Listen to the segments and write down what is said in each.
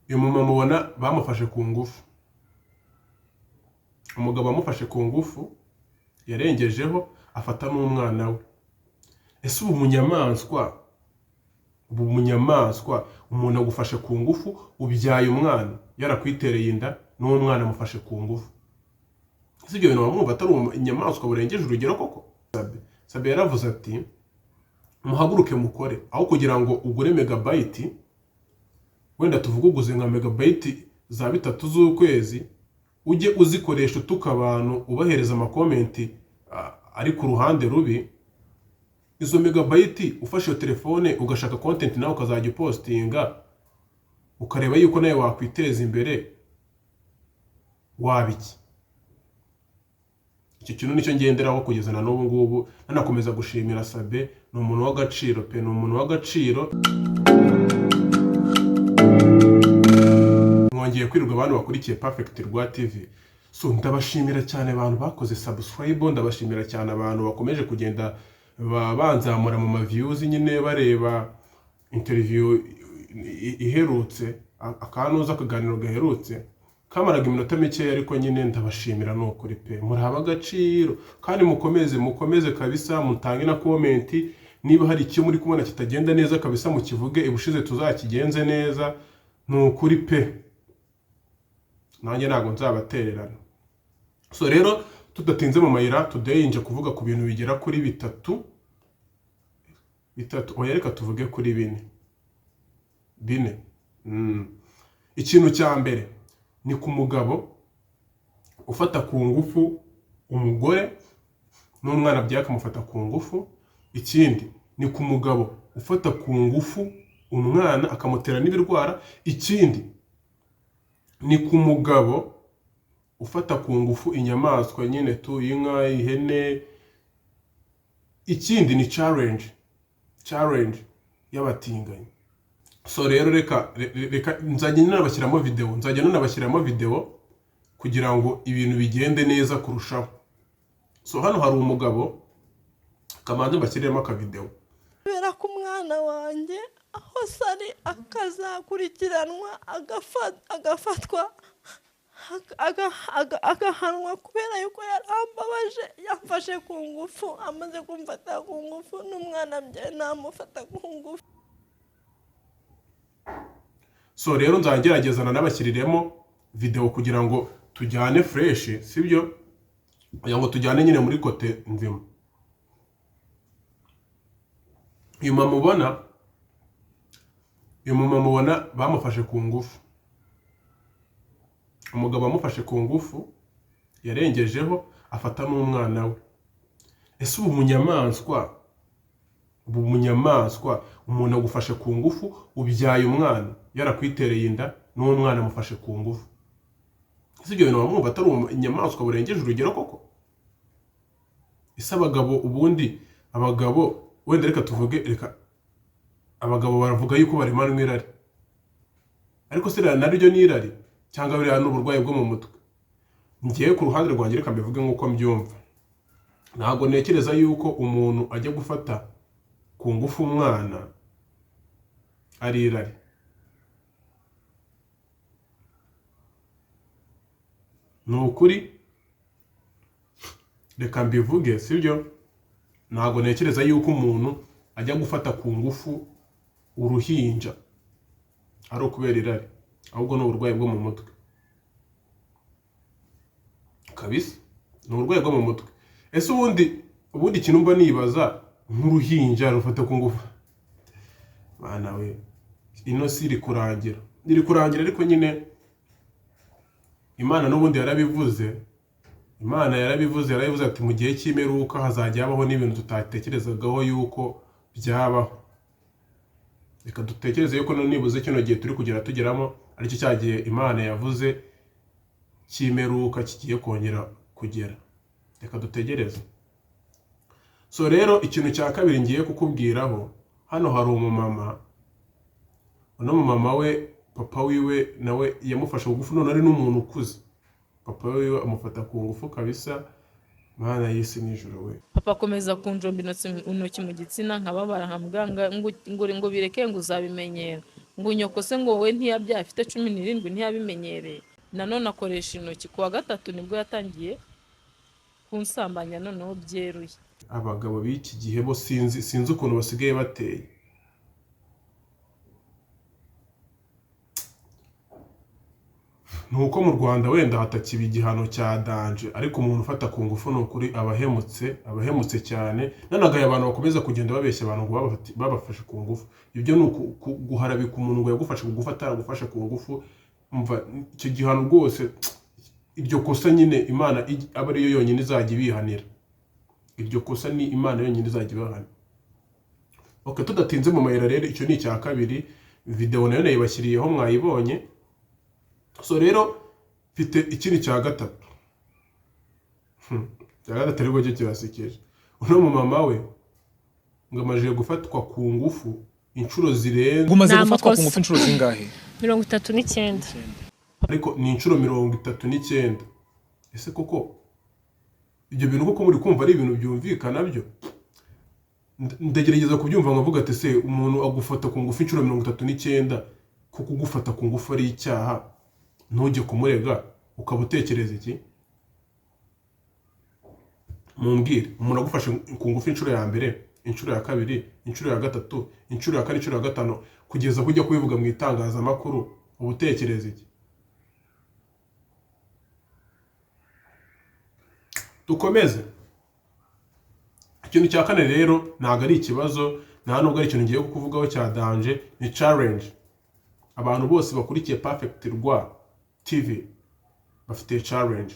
uyu mumama ubona bamufashe ku ngufu. Umugabo amufashe ku ngufu yarengejeho afata n'umwana we. Ese ubu munyamaswa umuntu agufashe ku ngufu ubyaye umwana yarakwitereye inda n'uwo mwana amufashe ku ngufu. Ese ibyo bintu bamwumva atari inyamaswa burengeje urugero koko? Sabin yaravuze ati muhaguruke mukore, aho kugira ngo ugure megabyte, wenda tuvuga uguze nka megabyte za 3 z'ukwezi, ujye uzikoresha utuka abantu ubahereza amakomenti ari ku ruhande rubi. Izo megabyte ufashe iyo telefone ugashaka content nawe ukazajya postinga ukareba yuko nawe wakwiteza imbere, wabiki. Icyo kintu nicyo ngenderaho kugeza na n'ubu ngubu. Nanakomeza gushimira Sabin, ni umuntu w'agaciro pe, ni umuntu w'agaciro. Mwongeye kwirirwa abantu bakurikiye Perfect Rwa TV. So ndabashimira cyane abantu bakoze subscribe, ndabashimira cyane abantu bakomeje kugenda banzamura mu views nyine bareba interview iherutse, akanuza akaganiro gaherutse kamaraga iminota mike, ariko nyine ndabashimira no kuri pe, muri abagaciro kandi mukomeze kabisa, mutange na comment niba hari icyo muri kubona kitagenda neza kabisa mukivuge, ibushize tuzakigenze neza. No kuri pe, nanjye ntago nzabatererana. So rero tudatinze mu mayira, today nje kuvuga ku bintu bigera kuri bitatu, oya reka tuvuge kuri bine. Ikintu cya mbere ni ku mugabo ufata ku ngufu umugore n'umwana byakamufata ku ngufu. Ikindi ni ku mugabo ufata ku ngufu umwana akamutera n'ibirwara. Ikindi ni ku mugabo ufata ku ngufu inyamaswa nyine tu, inka, ihene. Ikindi ni challenge y'abatinganyi. So rero reka nzajya nanabashyiramo video kugira ngo ibintu bigende neza kurushaho. So hano hari umugabo, kamanze mbashyiriremo aka video. Kubera ko umwana wanjye aho sari akazakurikiranwa agafatwa agahanwa kubera yuko yarambabaje, yamfashe ku ngufu. Amaze kumfata ku ngufu n'umwana bye namufata ku ngufu. So rero nzageragezana n'abashyiriremo video kugira ngo tujyane fresh, sibyo? Kugira ngo tujyane nyine muri kote nzima. Uyu mama ubona bamufashe ku ngufu. Umugabo amufashe ku ngufu yarengejeho afata n'umwana we. Ese ubu munyamaswa umuntu agufashe ku ngufu ubyaye umwana yarakwitereye inda n'uwo mwana amufashe ku ngufu. Ese ibyo bintu bamwumva atari inyamaswa burengeje urugero koko? Ese ubundi abagabo, wenda reka tuvuge, abagabo baravuga yuko baremanwa irari, ariko se naryo ni irari cyangwa biriya n'uburwayi bwo mu mutwe? Ngiye ku ruhande rwanjye reka mbivuge nk'uko mbyumva. Ntabwo ntekereza yuko umuntu ajya gufata ku ngufu umwana ari irari. Ni ukuri reka mbivuge, sibyo? Ntabwo ntekereza yuko umuntu ajya gufata ku ngufu uruhinja ari ukubera irari, ahubwo ni uburwayi bwo mu mutwe kabisa, ni uburwayi bwo mu mutwe. Ese ubundi kintu mba nibaza, nk'uruhinja rufata ku ngufu, bana we, ino si iri kurangira, ariko nyine Imana n'ubundi yarabivuze ati mu gihe cy'imperuka hazajya habaho n'ibintu tutatekerezagaho yuko byabaho. Reka dutekereze yuko nibuze kino gihe turi tugeramo aricyo cyagiye Imana yavuze cy'imperuka kigiye kongera kugera. Reka dutegereze. So rero ikintu cya kabiri ngiye kukubwiraho, hano hari umumama. Uno mumama we, papa wiwe nawe yamufashe ugufu, none ari n'umuntu ukuze. Papa wiwe amufata ku ngufu kabisa, Mana y'isi n'ijuru we. Papa akomeza kunjomba intoki mu gitsina nkababara nkamuganga ngo bireke ngo uzabimenyera. ngo nyoko se ngo we ntiyabyaye afite 17 ntiyabimenyereye. Nanone akoresha intoki. Kuwa gatatu nibwo yatangiye kunsambanya noneho byeruye. Abagabo b'iki gihe bo sinzi ukuntu basigaye bateye. Nuko mu Rwanda wenda hatakiba igihano cya danje, ariko umuntu ufata ku ngufu no kuri abahemutse cyane. Nanagaye abantu bakomeza kugenda babeshya abantu ngo babafashe ku ngufu. Ibyo ni guharabika umuntu ngo yagufashe ku ngufu ataragufashe ku ngufu. Umva icyo gihano rwose, iryo kosa nyine Imana aba ariyo yonyine izajya ibihanira. Iryo kosa ni Imana yonyine izajya ibahana. Okay, tudatinze mu mayira rero, icyo ni icya kabiri. Video nayo nayibashyiriyeho mwayibonye. So rero mfite ikindi cya gatatu. Cya gatatu ariko cyo kirasekeje. Uno mu mama we ngo amaje gufatwa ku ngufu inshuro zirenze. Gumaze gufatwa ku ngufu inshuro zingahe? 39. Ariko ni inshuro 39. Ese koko ibyo bintu koko muri kumva ari ibintu byumvikana byo? Ndagerageza kubyumva nkavuga ati se umuntu agufata ku ngufu inshuro 39, kuko gufata ku ngufu ari icyaha, ntujye kumurega ukaba utekereza iki? Mumbwire, umuntu agufashe ku ngufu inshuro ya mbere, inshuro ya kabiri, inshuro ya gatatu, inshuro ya kane, inshuro ya gatano, kugeza kujya kubivuga mu itangazamakuru, uba utekereza iki? Dukomeze. Ikintu cya kane rero ntabwo ari ikibazo, nta nubwo ari ikintu ngiye kuvugaho cya danje, ni challenge. Abantu bose bakurikiye Perfect Rwa TV bafite challenge.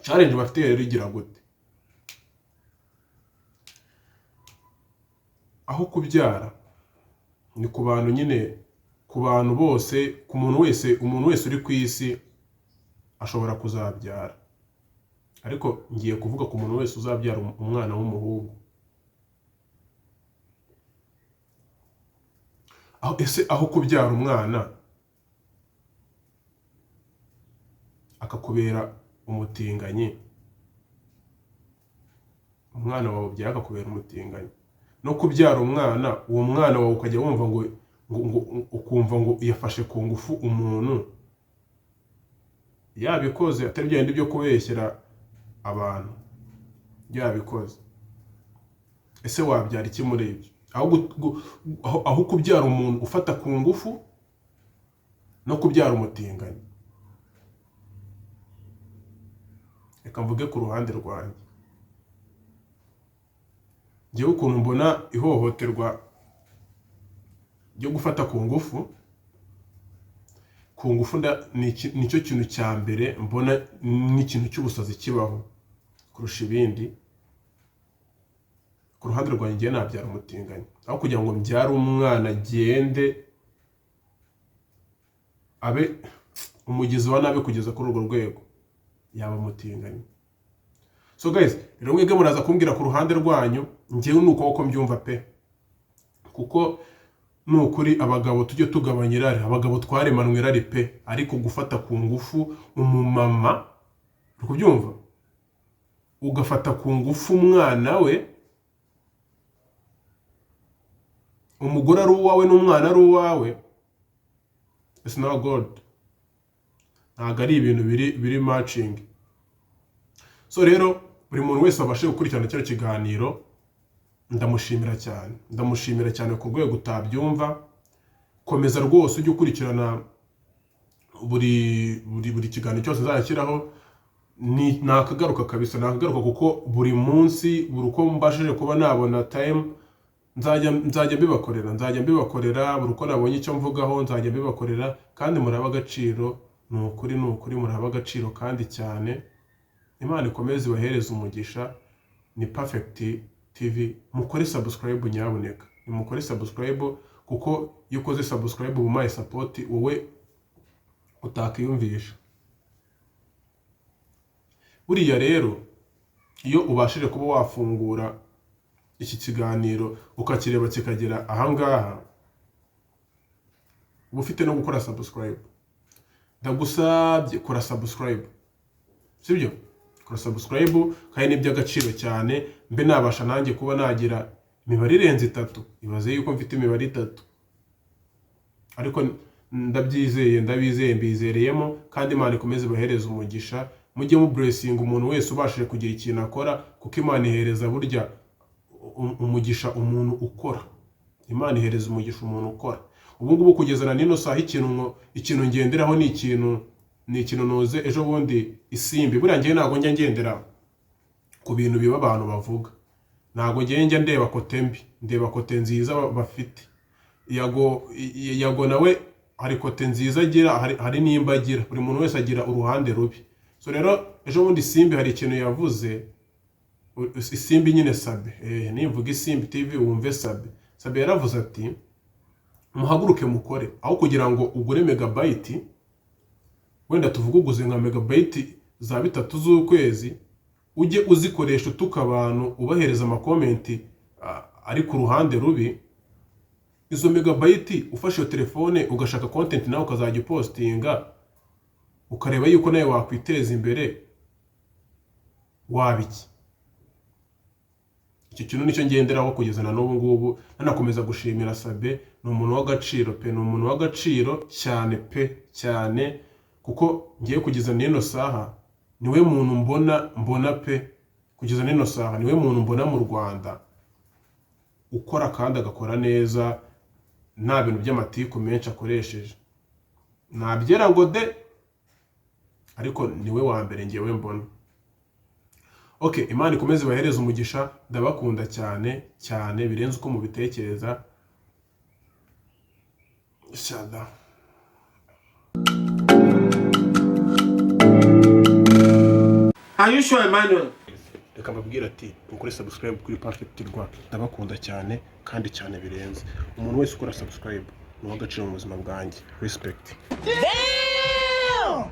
Challenge bafite rero igira gute? Aho kubyara ni ku bantu nyine, ku bantu bose, ku muntu wese uri ku isi ashobora kuzabyara. Ariko ngiye kuvuga ku muntu wese uzabyara umwana w'umuhungu. Aho kubyara umwana akakubera umutinganyi, umwana wawe byaka akakubera umutinganyi, no kubyara umwana, uwo mwana wawe ukajya wumva ngo ukumva ngo yafashe ku ngufu umuntu, yabikoze atari byandi byo kubeshyera abantu, yabikoze. Ese wabyara iki muri ibyo? Aho kubyara umuntu ufata ku ngufu no kubyara umutinganyi. Reka mvuge ku ruhande rwanjye. Ngewe ukuntu mbona ihohoterwa ryo gufata ku ngufu nicyo kintu cya mbere mbona n'ikintu cy'ubusazi kibaho kurusha ibindi. Ku ruhande rwanjye ngiye nabyara umutinganyi, aho kugira ngo mbyare umwana agende abe umugizi wa nabi kugeza kuri urwo rwego, yaba umutinganyi. So guys, rero mwebwe muraza kumbwira ku ruhande rwanyu, ngewe nuko mbyumva pe. Kuko nukuri abagabo tujye tugabanya irari, abagabo twaremanwe irari pe, ariko gufata ku ngufu umumama, uri kubyumva? Ugafata ku ngufu umwana we, umugore ari uwawe n'umwana ari uwawe, it's not good. Ntabwo ari ibintu biri matching. So rero buri muntu wese wabashe gukurikirana cyo kiganiro ndamushimira cyane ku rwego utabyumva. Komeza rwose ujye ukurikirana buri kiganiro cyose nzashyiraho, nakagaruka kabisa, nakagaruka kuko buri munsi buri uko mbashije kuba nabona time nzajya mbibakorera, buri uko nabonye icyo mvugaho nzajya mbibakorera, kandi muraba agaciro, ni ukuri muraba agaciro kandi cyane. Imana ikomeze ibahereze umugisha. Ni Perfect TV, mukore subscribe nyaboneka, nimukore subscribe, kuko iyo ukoze subscribe ubaye support wowe utakiyumvisha. Buriya rero iyo ubashije kuba wafungura iki kiganiro ukakireba kikagera ahangaha, uba ufite no gukora subscribe. Ndagusabye kora subscribe, sibyo? Kora subscribe kandi n'iby'agaciro cyane, mbe nabasha nanjye kuba nagira imibare irenze 3. Ibaze yuko mfite imibare 3, ariko ndabizeye mbizereyemo kandi Imana ikomeze bahereza umugisha mujye mu blessing umuntu wese ubashije kugira ikintu akora kuko Imana ihereza burya umugisha umuntu ukora. Imana ihereza umugisha umuntu ukora. Ubu ngubu kugezana nino saha ikintu ngenderaho ni ikintu noze ejo bundi isimbi buriya ngiye ntago njya ngendera ku bintu biba abantu bavuga. Ntago ngiye njya ndeba kote mbi, ndeba kote nziza bafite. Yago nawe hari kote nziza agira, hari nimba agira, buri muntu wese agira uruhande rubi. So rero ejo bundi isimbi hari ikintu yavuze, isimbi nyine Sabe, nimvuga isimbi TV wumve Sabe yaravuze ati muhaguruke mukore aho kugira ngo ugure megabyte, wenda tuvuga uguze nka megabyte za 3 z'ukwezi, ujye uzikoresha utuka abantu ubahereza amakomenti ari ku ruhande rubi. Izo megabyte ufashe iyo telefone ugashaka content nawe ukazajya postinga ukareba yuko nawe wakwiteza imbere wabiki. Icyo kintu nicyo ngenderaho kugeza na n'ubu ngubu. Nanakomeza gushimira Sabe, ni umuntu w'agaciro pe, ni umuntu w'agaciro cyane pe cyane, kuko ngiye kugeza n'ino saha niwe muntu mbona pe, kugeza n'ino saha niwe muntu mbona mu Rwanda ukora kandi agakora neza, nta bintu by'amatiku menshi akoresheje. Nabyera ngo de, ariko niwe wa mbere ngewe mbona. Okay, Imana ikomeze bahereza umugisha, ndabakunda cyane cyane birenze uko mubitekereza. Inshallah. Are you sure, Emmanuel? Reka mbabwira ati ukore subscribe kuri Perfect Rwa, ndabakunda cyane kandi cyane birenze. Umuntu wese ukora subscribe ni uw'agaciro mu buzima bwanjye. Respect. Damn!